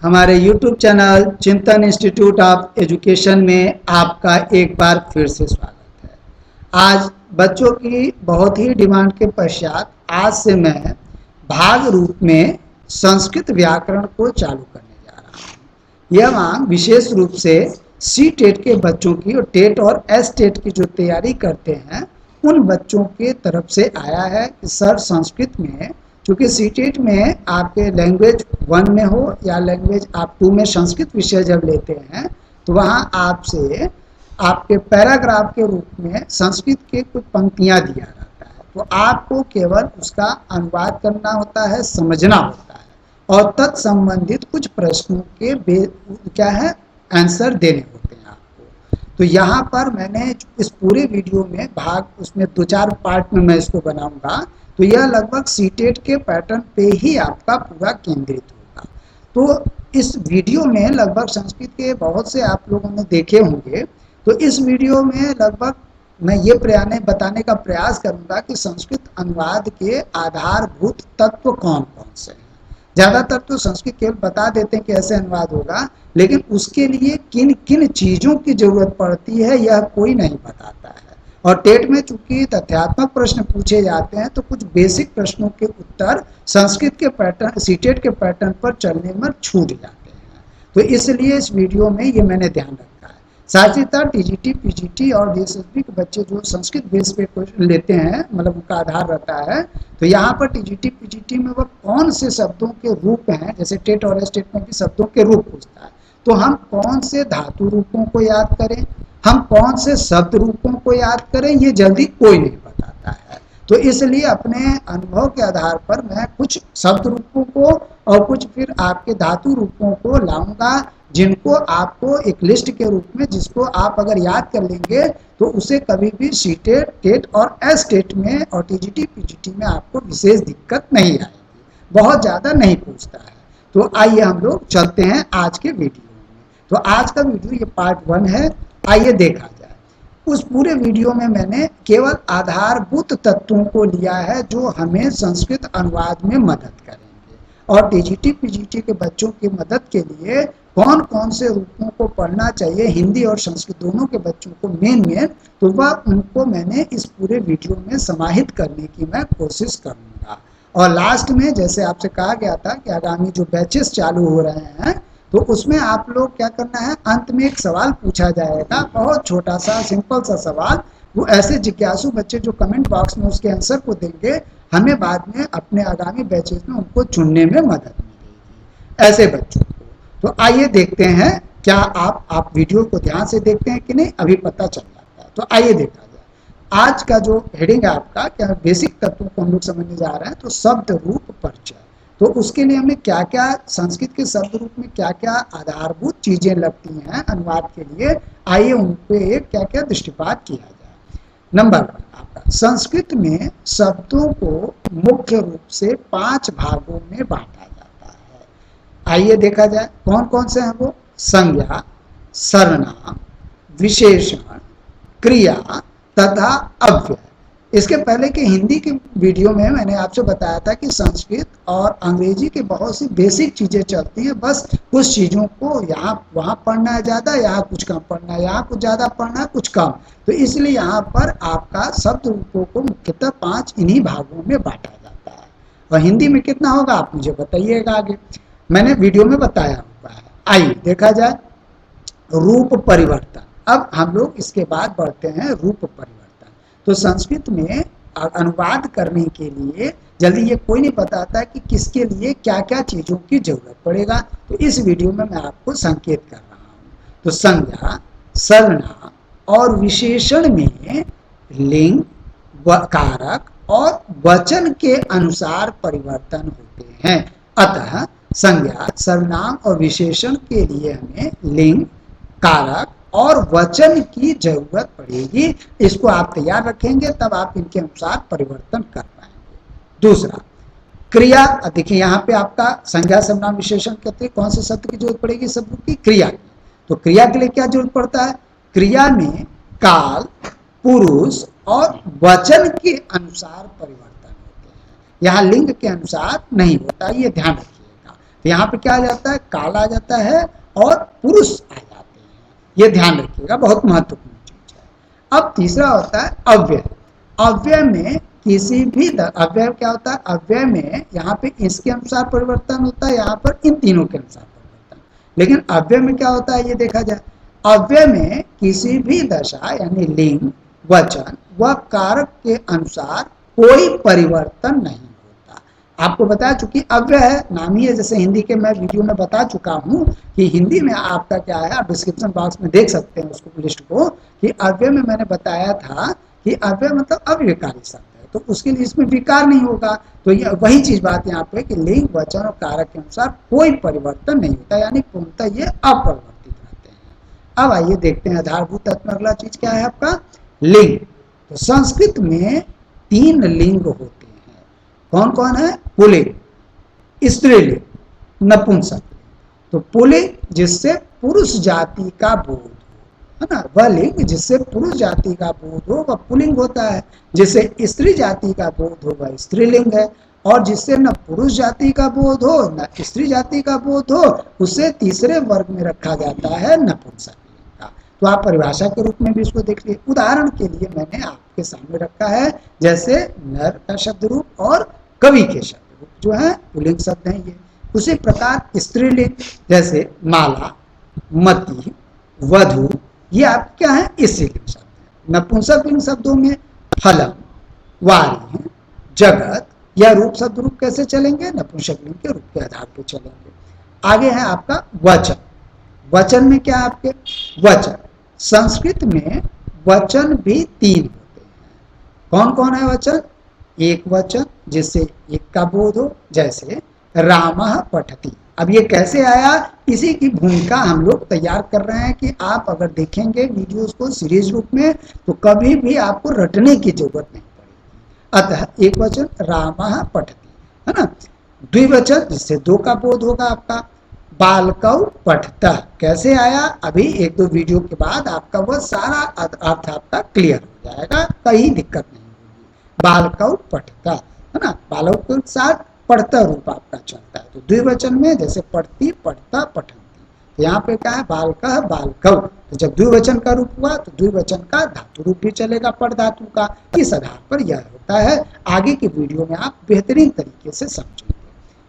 हमारे YouTube channel चिंतन institute of education में आपका एक बार फिर से स्वागत है। आज बच्चों की बहुत ही डिमांड के पश्चात आज से मैं भाग रूप में संस्कृत व्याकरण को चालू करने जा रहा हूँ। यह मांग विशेष रूप से सी टेट के बच्चों की और टेट और एस टेट की जो तैयारी करते हैं उन बच्चों के तरफ से आया है कि सर संस्कृत में, चूँकि सीटेट में आपके लैंग्वेज 1 में हो या लैंग्वेज आप 2 में संस्कृत विषय जब लेते हैं तो वहाँ आपसे आपके पैराग्राफ के रूप में संस्कृत के कुछ पंक्तियाँ दिया रहता है, तो आपको केवल उसका अनुवाद करना होता है, समझना होता है और तत्संबंधित कुछ प्रश्नों के क्या है आंसर देने होते हैं आपको। तो यहाँ पर मैंने इस पूरे वीडियो में भाग उसमें 2-4 पार्ट में मैं इसको बनाऊंगा, तो यह लगभग सीटेट के पैटर्न पे ही आपका पूरा केंद्रित होगा। तो इस वीडियो में लगभग संस्कृत के बहुत से आप लोगों ने देखे होंगे, तो इस वीडियो में लगभग मैं ये बताने का प्रयास करूंगा कि संस्कृत अनुवाद के आधारभूत तत्व कौन कौन से हैं। ज़्यादातर तो संस्कृत केवल बता देते हैं कि ऐसे अनुवाद होगा, लेकिन उसके लिए किन किन चीज़ों की जरूरत पड़ती है यह कोई नहीं बताता है। और टेट में चूंकि तथ्यात्मक प्रश्न पूछे जाते हैं तो कुछ बेसिक प्रश्नों के उत्तर संस्कृत के पैटर्न सीटेट के पैटर्न पर चलने में छूट जाते हैं, तो इसलिए इस वीडियो में ये मैंने ध्यान रखा है। साथ ही साथ टीजीटी पीजीटी और डीएसएसबी के बच्चे जो संस्कृत बेस पे क्वेश्चन लेते हैं, मतलब उनका आधार रहता है, तो यहाँ पर टीजीटी पीजीटी में वह कौन से शब्दों के रूप हैं, जैसे टेट और एस-टेट में भी शब्दों के रूप पूछता है, तो हम कौन से धातु रूपों को याद करें, हम कौन से शब्द रूपों को याद करें, ये जल्दी कोई नहीं बताता है। तो इसलिए अपने अनुभव के आधार पर मैं कुछ शब्द रूपों को और कुछ फिर आपके धातु रूपों को लाऊंगा, जिनको आपको एक लिस्ट के रूप में, जिसको आप अगर याद कर लेंगे तो उसे कभी भी सीटेट टेट और एस टेट में और टीजीटी पीजीटी में आपको विशेष दिक्कत नहीं आएगी, बहुत ज़्यादा नहीं पूछता है। तो आइए हम लोग चलते हैं आज के वीडियो में। तो आज का वीडियो ये पार्ट 1 है, आइए देखा जाए। उस पूरे वीडियो में मैंने केवल आधारभूत तत्वों को लिया है जो हमें संस्कृत अनुवाद में मदद करेंगे, और टीजीटी पीजीटी के बच्चों की मदद के लिए कौन कौन से रूपों को पढ़ना चाहिए, हिंदी और संस्कृत दोनों के बच्चों को मेन तो वह उनको मैंने इस पूरे वीडियो में समाहित करने की मैं कोशिश करूँगा। और लास्ट में जैसे आपसे कहा गया था कि आगामी जो बैचेस चालू हो रहे हैं तो उसमें आप लोग क्या करना है, अंत में एक सवाल पूछा जाएगा, बहुत छोटा सा सिंपल सा सवाल। वो ऐसे जिज्ञासु बच्चे जो कमेंट बॉक्स में उसके आंसर को देंगे, हमें बाद में अपने आगामी बैचेस में उनको चुनने में मदद मिलेगी ऐसे बच्चों को। तो आइए देखते हैं, क्या आप वीडियो को ध्यान से देखते हैं कि नहीं, अभी पता चल जाता है। तो आइए देखा जाए। आज का जो हेडिंग है आपका, क्या बेसिक तत्वों को हम लोग समझने जा रहे हैं, तो शब्द रूप परिचय। तो उसके लिए हमें क्या क्या संस्कृत के शब्द रूप में क्या क्या आधारभूत चीजें लगती हैं अनुवाद के लिए, आइए उन पे क्या क्या दृष्टिपात किया जाए। नंबर 1 आपका, संस्कृत में शब्दों को मुख्य रूप से 5 भागों में बांटा जाता है। आइए देखा जाए कौन कौन से हैं वो। संज्ञा, सर्वनाम, विशेषण, क्रिया तथा अव्यय। इसके पहले के हिंदी के वीडियो में मैंने आपसे बताया था कि संस्कृत और अंग्रेजी की बहुत सी बेसिक चीज़ें चलती हैं, बस कुछ चीज़ों को यहाँ वहाँ पढ़ना है ज़्यादा, यहाँ कुछ कम पढ़ना है, यहाँ कुछ ज़्यादा पढ़ना है, कुछ कम। तो इसलिए यहाँ पर आपका शब्द रूपों को मुख्यतः 5 इन्हीं भागों में बांटा जाता है। और हिंदी में कितना होगा आप मुझे बताइएगा, आगे मैंने वीडियो में बताया हुआ है। आइए देखा जाए रूप परिवर्तन। अब हम लोग इसके बाद बढ़ते हैं रूप परिवर्तन। तो संस्कृत में अनुवाद करने के लिए जल्दी ये कोई नहीं बताता कि किसके लिए क्या क्या चीज़ों की जरूरत पड़ेगा, तो इस वीडियो में मैं आपको संकेत कर रहा हूँ। तो संज्ञा, सर्वनाम और विशेषण में लिंग, कारक और वचन के अनुसार परिवर्तन होते हैं। अतः संज्ञा, सर्वनाम और विशेषण के लिए हमें लिंग, कारक और वचन की जरूरत पड़ेगी। इसको आप तैयार रखेंगे तब आप इनके अनुसार परिवर्तन कर पाएंगे। दूसरा, क्रिया। देखिए यहाँ पे आपका संज्ञा, सर्वनाम, विशेषण कहते हैं कौन से शब्द की जरूरत पड़ेगी, शब्द की क्रिया की। तो क्रिया के लिए क्या जरूरत पड़ता है, क्रिया में काल, पुरुष और वचन के अनुसार परिवर्तन होते हैं, यहाँ लिंग के अनुसार नहीं होता, ये ध्यान रखिएगा। तो यहाँ पे क्या आ जाता है, काल आ जाता है और पुरुष आ जाते हैं। ये ध्यान रखिएगा, बहुत महत्वपूर्ण चीज है। अब तीसरा होता है अव्यय। अव्यय में किसी भी अव्यय क्या होता है, अव्यय में यहाँ पे इसके अनुसार परिवर्तन होता है, यहाँ पर इन तीनों के अनुसार परिवर्तन। लेकिन अव्यय में क्या होता है ये देखा जाए, अव्यय में किसी भी दशा यानी लिंग, वचन व कारक के अनुसार कोई परिवर्तन नहीं होता। आपको बता चुकी अव्यय है, नाम ही है, जैसे हिंदी के मैं वीडियो में बता चुका हूँ कि हिंदी में आपका क्या है, आप डिस्क्रिप्शन बॉक्स में देख सकते हैं उसको, लिस्ट को, कि अव्यय में मैंने बताया था कि अव्यय मतलब अव्ययकारी शब्द है, तो उसके लिए इसमें विकार नहीं होगा। तो ये वही चीज बात यहाँ पे कि लिंग, वचन और कारक के अनुसार कोई परिवर्तन नहीं होता, यानी पूर्णतः ये अपरिवर्तित रहते हैं। अब आइए देखते हैं आधारभूत तत्व में अगला चीज क्या है आपका, लिंग। तो संस्कृत में 3 लिंग होते हैं। कौन कौन है, पुल्लिंग, स्त्रीलिंग, नपुंसक। तो पुल्लिंग जिससे पुरुष जाति का बोध है ना, वह लिंग जिससे पुरुष जाति का बोध हो वह पुल्लिंग होता है, जिससे स्त्री जाति का बोध हो वह स्त्रीलिंग है, और जिससे न पुरुष जाति का बोध हो न स्त्री जाति का बोध हो उसे तीसरे वर्ग में रखा जाता है नपुंसक लिंग का। तो आप परिभाषा के रूप में भी इसको देख लीजिए। उदाहरण के लिए मैंने आपके सामने रखा है, जैसे नर का शब्द रूप और कवि के शब्द रूप जो है पुल्लिंग शब्द है ये। उसी प्रकार स्त्रीलिंग जैसे माला, मति, वधु, ये आप क्या है, स्त्रीलिंग शब्द है। नपुंसक लिंग शब्दों में फलम, वारी, जगत या रूप शब्द रूप कैसे चलेंगे, नपुंसक लिंग के रूप के आधार पर चलेंगे। आगे है आपका वचन। वचन में क्या आपके, वचन संस्कृत में वचन भी 3 होते हैं। कौन कौन है वचन, एक वचन जिससे एक का बोध हो, जैसे रामः पठति। अब ये कैसे आया, इसी की भूमिका हम लोग तैयार कर रहे हैं कि आप अगर देखेंगे वीडियोस को सीरीज रूप में तो कभी भी आपको रटने की जरूरत नहीं पड़ेगी। अतः एक वचन रामः पठति, है ना। द्विवचन जिससे 2 का बोध होगा आपका, बालकौ पठतः। कैसे आया, अभी 1-2 वीडियो के बाद आपका वह सारा अर्थ आपका क्लियर हो जाएगा, कहीं दिक्कत नहीं होगी। बालकौ पठतः, है ना, बालक के साथ पढ़ता रूप आपका चलता है। तो द्विवचन में जैसे पढ़ती, पढ़ता, पठंती, तो यहाँ पे क्या है, बालकः, बालकौ। तो जब द्विवचन का रूप हुआ तो द्विवचन का धातु रूप भी चलेगा, पढ़ धातु का। इस आधार पर यह होता है, आगे की वीडियो में आप बेहतरीन तरीके से समझेंगे।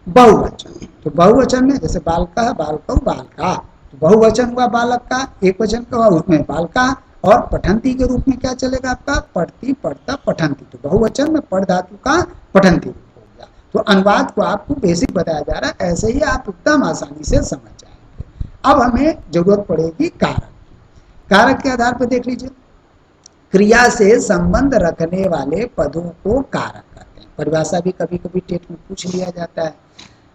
बहुवचन, तो बहुवचन में जैसे बालकः, बालकौ, बालका, तो बहुवचन हुआ बालक का, एक वचन का हुआ उसमें बालका, और पठंती के रूप में क्या चलेगा आपका, पढ़ती, पढ़ता, पठंती। तो बहुवचन में पढ़ धातु का पठंती रूप हो गया। तो अनुवाद को आपको बेसिक बताया जा रहा है, ऐसे ही आप एकदम आसानी से समझ जाएंगे। अब हमें जरूरत पड़ेगी कारक। कारक के आधार पर देख लीजिए, क्रिया से संबंध रखने वाले पदों को कारक कहते हैं। परिभाषा भी कभी कभी टेट में पूछ लिया जाता है।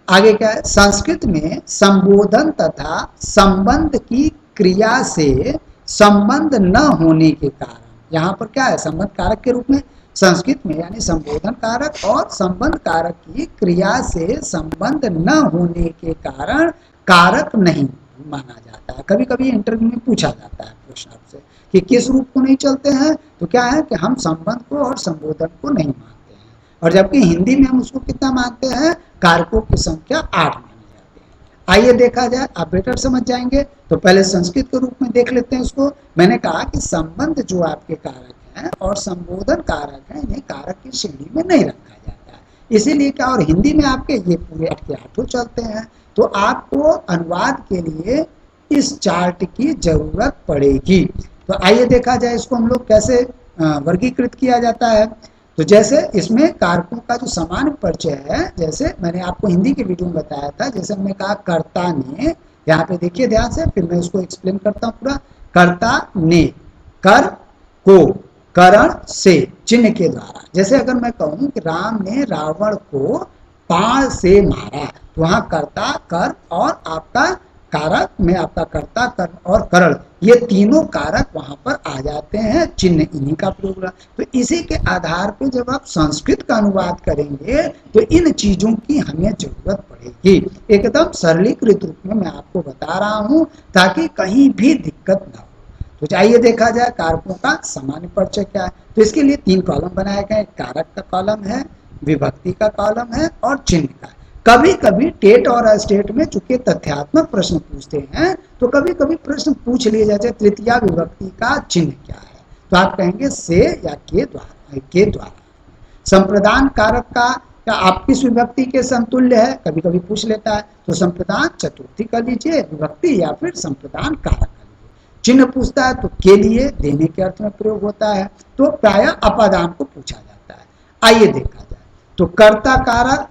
आगे क्या है, संस्कृत में संबोधन तथा संबंध की क्रिया से संबंध न होने के कारण, यहाँ पर क्या है, संबंध कारक के रूप में संस्कृत में, यानी संबोधन कारक और संबंध कारक की क्रिया से संबंध न होने के कारण कारक नहीं माना जाता है। कभी कभी इंटरव्यू में पूछा जाता है प्रश्न आपसे कि किस रूप को नहीं चलते हैं, तो क्या है कि हम संबंध को और संबोधन को नहीं मानते हैं, और जबकि हिंदी में हम उसको कितना मानते हैं, कारकों की संख्या 8 मानी जाती है। आइए देखा जाए, आप बेटर समझ जाएंगे। तो पहले संस्कृत के रूप में देख लेते हैं उसको। मैंने कहा कि संबंध जो आपके कारक हैं और संबोधन कारक हैं, इन्हें कारक की श्रेणी में नहीं रखा जाता है, इसीलिए क्या, और हिंदी में आपके ये पूरे 8 के 8 चलते हैं। तो आपको अनुवाद के लिए इस चार्ट की जरूरत पड़ेगी। तो आइए देखा जाए इसको हम लोग कैसे वर्गीकृत किया जाता है। तो जैसे इसमें कारकों का जो सामान्य परिचय है, जैसे मैंने आपको हिंदी के वीडियो में बताया था, जैसे हमने कहा कर्ता ने, यहाँ पे देखिए ध्यान से, फिर मैं उसको एक्सप्लेन करता हूँ पूरा। कर्ता ने, कर को, करण से, चिन्ह के द्वारा। जैसे अगर मैं कहूँ कि राम ने रावण को बाण से मारा, तो वहां कर्ता, कर और आपका कारक में आपका कर्ता, कर और करण, ये तीनों कारक वहां पर आ जाते हैं, चिन्ह इन्हीं का प्रयोग। तो इसी के आधार पर जब आप संस्कृत का अनुवाद करेंगे तो इन चीजों की हमें जरूरत पड़ेगी। एकदम सरलीकृत रूप में मैं आपको बता रहा हूं ताकि कहीं भी दिक्कत ना हो। तो चाहिए देखा जाए कारकों का सामान्य परिचय क्या है। तो इसके लिए 3 कॉलम बनाए गए, कारक का कॉलम है, विभक्ति का कॉलम है और चिन्ह का। कभी कभी टेट और स्टेट में चूंकि तथ्यात्मक प्रश्न पूछते हैं तो कभी कभी प्रश्न पूछ लिए जाते तृतीया विभक्ति का चिन्ह क्या है, तो आप कहेंगे से या के द्वारा। संप्रदान कारक का क्या आप किस विभक्ति के समतुल्य है, कभी कभी पूछ लेता है, तो संप्रदान चतुर्थी कर लीजिए विभक्ति या फिर संप्रदान कारक कर लीजिए। चिन्ह पूछता है तो के लिए देने के अर्थ में प्रयोग होता है, तो प्रायः अपादान को पूछा जाता है। आइए देखा जाए, तो कर्ता कारक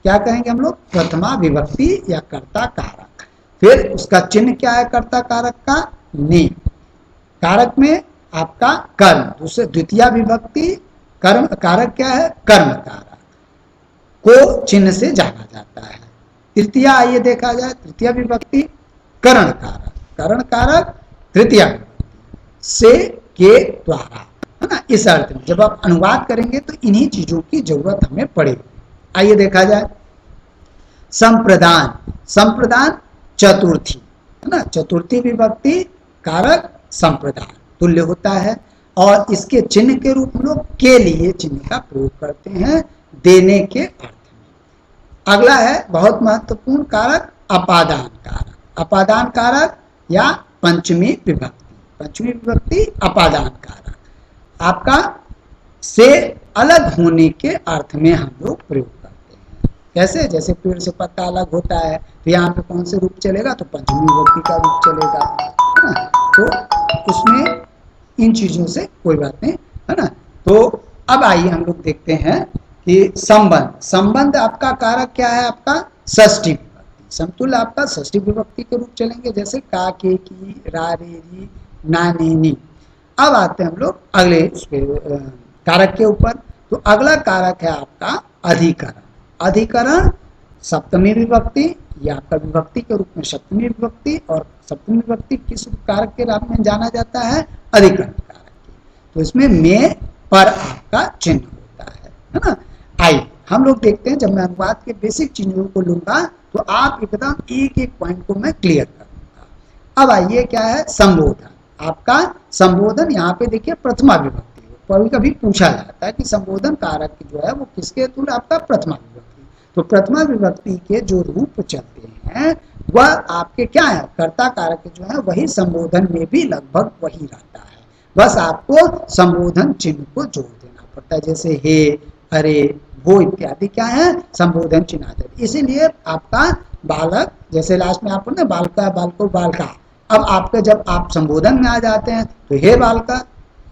क्या कहेंगे हम लोग, प्रथमा विभक्ति या कर्ता कारक। फिर उसका चिन्ह क्या है कर्ता कारक का, ने। कारक में आपका कर्म, दूसरे द्वितीय विभक्ति कर्म कारक क्या है, कर्म कारक को चिन्ह से जाना जाता है। तृतीय आइए देखा जाए, तृतीय विभक्ति करण कारक, करण कारक तृतीय विभक्ति से के द्वारा, है ना। इस अर्थ में जब आप अनुवाद करेंगे तो इन्हीं चीजों की जरूरत हमें पड़ेगी। आइए देखा जाए, संप्रदान, संप्रदान चतुर्थी, है ना, चतुर्थी विभक्ति कारक संप्रदान तुल्य होता है, और इसके चिन्ह के रूप में लोग के लिए चिन्ह का प्रयोग करते हैं देने के अर्थ में। अगला है बहुत महत्वपूर्ण कारक अपादान कारक, अपादान कारक या पंचमी विभक्ति, पंचमी विभक्ति अपादान कारक आपका से अलग होने के अर्थ में हम लोग प्रयोग करते हैं। कैसे, जैसे पेड़ से पत्ता अलग होता है तो यहाँ पे कौन से रूप चलेगा, तो पंचमी विभक्ति का रूप चलेगा, है ना। तो उसमें इन चीजों से कोई बात नहीं, है ना। तो अब आइए हम लोग देखते हैं कि संबंध, संबंध आपका कारक क्या है, आपका षष्ठी विभक्ति, समतुल्य आपका षष्ठी विभक्ति के रूप चलेंगे, जैसे का, के, की, रा, रे, री, ना, ने, नी। अब आते हैं हम लोग अगले कारक के ऊपर, तो अगला कारक है आपका अधिकरण, अधिकरण सप्तमी विभक्ति या आपका विभक्ति के रूप में सप्तमी विभक्ति, और सप्तमी विभक्ति किस कारक के रूप में जाना जाता है, अधिकरण कारक के, तो इसमें में पर आपका चिन्ह होता है ना। आइए हम लोग देखते हैं, जब मैं अनुवाद के बेसिक चिन्हों को लूंगा तो आप एकदम एक एक पॉइंट को मैं क्लियर कर दूंगा। अब आइए क्या है संबोधन, आपका संबोधन यहाँ पे देखिए प्रथमा विभक्ति, कभी कभी पूछा जाता है कि संबोधन कारक जो है वो किसके तुल्य, आपका प्रथमा विभक्ति। तो प्रथमा विभक्ति के जो रूप चलते हैं वह आपके क्या है, कर्ता कारक जो है वही संबोधन में भी लगभग वही रहता है, बस आपको संबोधन चिन्ह को जोड़ देना पड़ता है, जैसे हे, अरे, वो इत्यादि क्या है संबोधन चिन्ह आ जाते। इसीलिए आपका बालक, जैसे लास्ट में आप ना बालका, बालको, बालका, अब आपके जब आप संबोधन में आ जाते हैं तो हे बालका,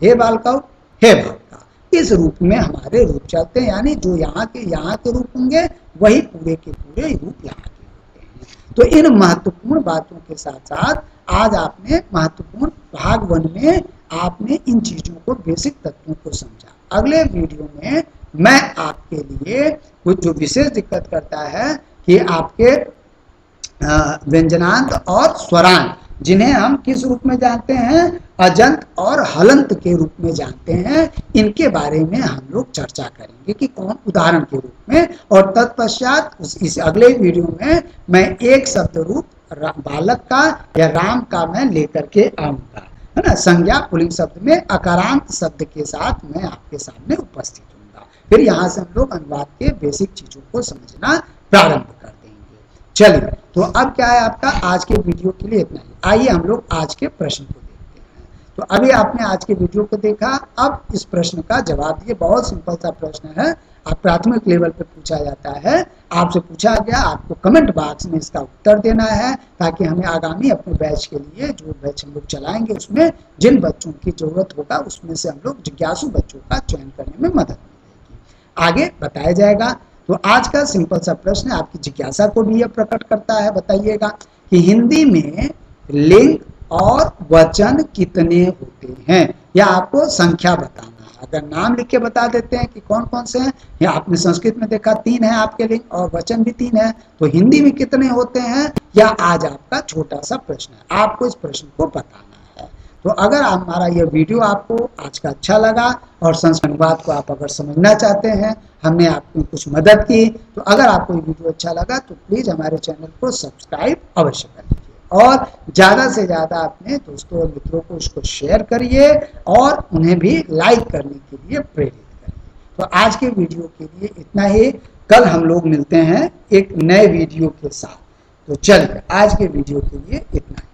हे बालका, हे बालका, इस रूप में हमारे रूप चलते हैं, यानी जो यहाँ के रूप होंगे वही पूरे के पूरे रूप यहाँ के होते हैं। तो इन महत्वपूर्ण बातों के साथ साथ आज आपने महत्वपूर्ण भाग 1 में आपने इन चीजों को, बेसिक तत्वों को समझा। अगले वीडियो में मैं आपके लिए कुछ जो विशेष दिक्कत करता है कि आपके व्यंजनांत और स्वरांत, जिन्हें हम किस रूप में जानते हैं, अजंत और हलंत के रूप में जानते हैं, इनके बारे में हम लोग चर्चा करेंगे कि कौन उदाहरण के रूप में, और तत्पश्चात इस अगले वीडियो में मैं एक शब्द रूप बालक का या राम का मैं लेकर के आऊंगा, है ना। संज्ञा पुल्लिंग शब्द में अकारांत शब्द के साथ मैं आपके सामने उपस्थित हूँगा। फिर यहाँ से हम लोग अनुवाद के बेसिक चीजों को समझना प्रारंभ कर देंगे। चलिए, तो अब क्या है आपका आज के वीडियो के लिए इतना ही। आइए हम लोग आज के प्रश्न को देखते हैं। तो अभी आपने आज के वीडियो को देखा, अब इस प्रश्न का जवाब दिए। बहुत सिंपल सा प्रश्न है, आप प्राथमिक लेवल पे पूछा जाता है, आपसे पूछा गया, आपको कमेंट बॉक्स में इसका उत्तर देना है, ताकि हमें आगामी अपने बैच के लिए, जो बैच हम लोग चलाएंगे उसमें जिन बच्चों की जरूरत होगा उसमें से हम लोग जिज्ञासु बच्चों का चयन करने में मदद मिलेगी, आगे बताया जाएगा। तो आज का सिंपल सा प्रश्न आपकी जिज्ञासा को भी यह प्रकट करता है, बताइएगा कि हिंदी में लिंग और वचन कितने होते हैं, या आपको संख्या बताना है। अगर नाम लिख के बता देते हैं कि कौन कौन से हैं, या आपने संस्कृत में देखा 3 है आपके लिंग और वचन भी 3 है, तो हिंदी में कितने होते हैं, या आज आपका छोटा सा प्रश्न है, आपको इस प्रश्न को बताना है। तो अगर हमारा यह वीडियो आपको आज का अच्छा लगा और संस्कृत अनुवाद को आप अगर समझना चाहते हैं, हमने आपकी कुछ मदद की, तो अगर आपको ये वीडियो अच्छा लगा तो प्लीज हमारे चैनल को सब्सक्राइब अवश्य कर लीजिए, और ज़्यादा से ज़्यादा अपने दोस्तों और मित्रों को इसको शेयर करिए और उन्हें भी लाइक करने के लिए प्रेरित करिए। तो आज के वीडियो के लिए इतना ही। कल हम लोग मिलते हैं एक नए वीडियो के साथ। तो चलिए आज के वीडियो के लिए इतना ही।